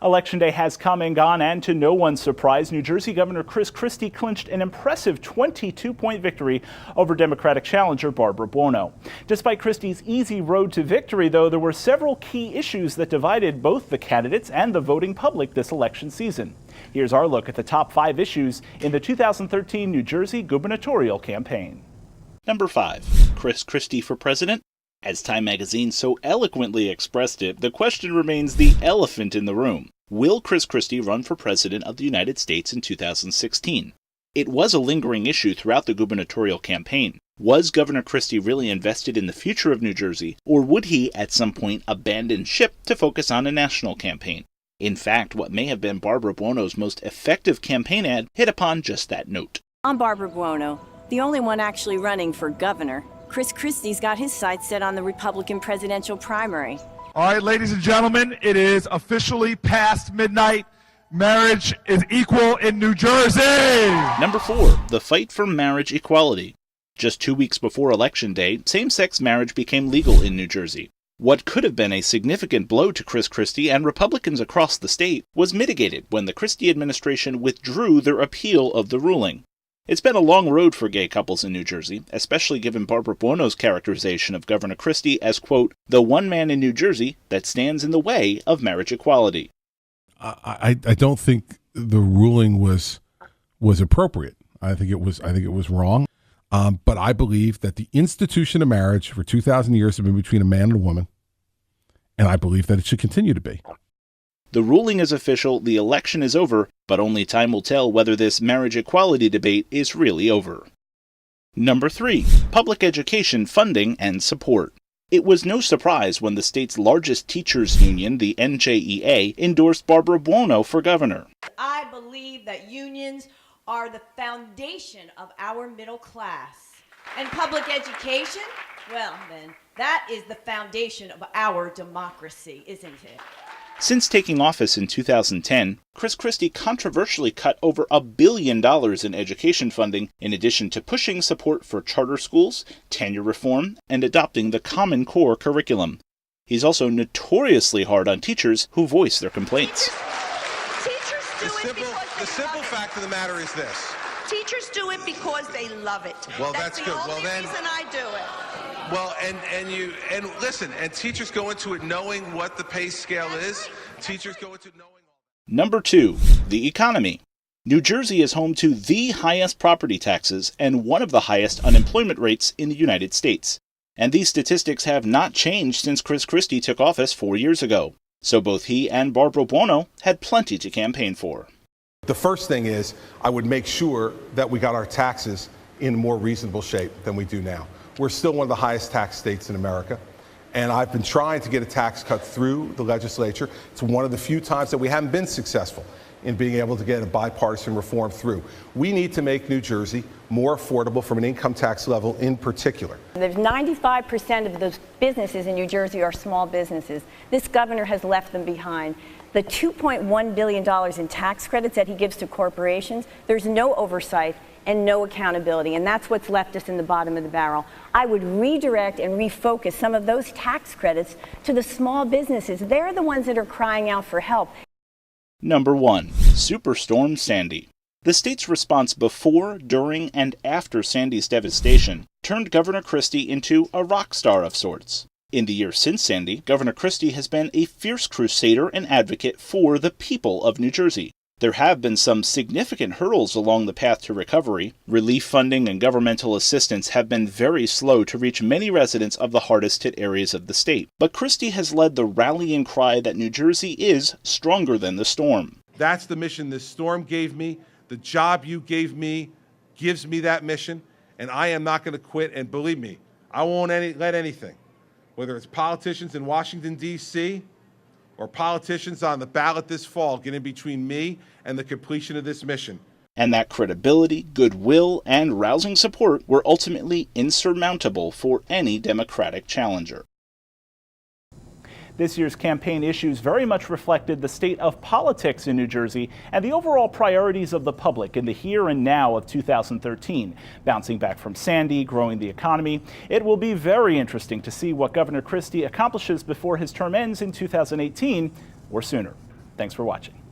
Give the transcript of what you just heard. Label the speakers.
Speaker 1: Election day has come and gone, and to no one's surprise, New Jersey Governor Chris Christie clinched an impressive 22-point victory over Democratic challenger Barbara Buono. Despite Christie's easy road to victory, though, there were several key issues that divided both the candidates and the voting public this election season. Here's our look at the top 5 issues in the 2013 New Jersey gubernatorial campaign.
Speaker 2: Number 5. Chris Christie for president? As Time magazine so eloquently expressed it, the question remains the elephant in the room. Will Chris Christie run for president of the United States in 2016? It was a lingering issue throughout the gubernatorial campaign. Was Governor Christie really invested in the future of New Jersey, or would he at some point abandon ship to focus on a national campaign? In fact, what may have been Barbara Buono's most effective campaign ad hit upon just that note.
Speaker 3: I'm Barbara Buono, the only one actually running for governor. Chris Christie's got his sights set on the Republican presidential primary.
Speaker 4: All right, ladies and gentlemen, it is officially past midnight. Marriage is equal in New Jersey.
Speaker 2: Number 4, the fight for marriage equality. Just 2 weeks before Election Day, same-sex marriage became legal in New Jersey. What could have been a significant blow to Chris Christie and Republicans across the state was mitigated when the Christie administration withdrew their appeal of the ruling. It's been a long road for gay couples in New Jersey, especially given Barbara Buono's characterization of Governor Christie as, quote, the one man in New Jersey that stands in the way of marriage equality.
Speaker 5: I don't think the ruling was appropriate. I think it was wrong. But I believe that the institution of marriage for 2,000 years has been between a man and a woman, and I believe that it should continue to be.
Speaker 2: The ruling is official, the election is over, but only time will tell whether this marriage equality debate is really over. Number 3, public education funding and support. It was no surprise when the state's largest teachers union, the NJEA, endorsed Barbara Buono for governor.
Speaker 6: I believe that unions are the foundation of our middle class. And public education, well then, that is the foundation of our democracy, isn't it?
Speaker 2: Since taking office in 2010, Chris Christie controversially cut over $1 billion in education funding, in addition to pushing support for charter schools, tenure reform, and adopting the Common Core curriculum. He's also notoriously hard on teachers who voice their complaints.
Speaker 7: The simple fact of the matter is this.
Speaker 8: Teachers do it because they love it.
Speaker 7: Well, that's good.
Speaker 8: Well, then, reason I do it.
Speaker 7: Well, and listen, and teachers go into it knowing what the pay scale is. Teachers go into it knowing all that.
Speaker 2: Number 2, the economy. New Jersey is home to the highest property taxes and one of the highest unemployment rates in the United States. And these statistics have not changed since Chris Christie took office 4 years ago. So both he and Barbara Buono had plenty to campaign for.
Speaker 9: The first thing is I would make sure that we got our taxes in more reasonable shape than we do now. We're still one of the highest tax states in America, and I've been trying to get a tax cut through the legislature. It's one of the few times that we haven't been successful in being able to get a bipartisan reform through. We need to make New Jersey more affordable from an income tax level in particular.
Speaker 3: There's 95% of those businesses in New Jersey are small businesses. This governor has left them behind. The $2.1 billion in tax credits that he gives to corporations, there's no oversight and no accountability, and that's what's left us in the bottom of the barrel. I would redirect and refocus some of those tax credits to the small businesses. They're the ones that are crying out for help.
Speaker 2: Number 1, Superstorm Sandy. The state's response before, during, and after Sandy's devastation turned Governor Christie into a rock star of sorts. In the years since Sandy, Governor Christie has been a fierce crusader and advocate for the people of New Jersey. There have been some significant hurdles along the path to recovery. Relief funding and governmental assistance have been very slow to reach many residents of the hardest hit areas of the state. But Christie has led the rallying cry that New Jersey is stronger than the storm.
Speaker 4: That's the mission this storm gave me. The job you gave me gives me that mission, and I am not going to quit. And believe me, I won't let anything, whether it's politicians in Washington, D.C., or politicians on the ballot this fall, get in between me and the completion of this mission.
Speaker 2: And that credibility, goodwill, and rousing support were ultimately insurmountable for any Democratic challenger.
Speaker 1: This year's campaign issues very much reflected the state of politics in New Jersey and the overall priorities of the public in the here and now of 2013. Bouncing back from Sandy, growing the economy, it will be very interesting to see what Governor Christie accomplishes before his term ends in 2018 or sooner. Thanks for watching.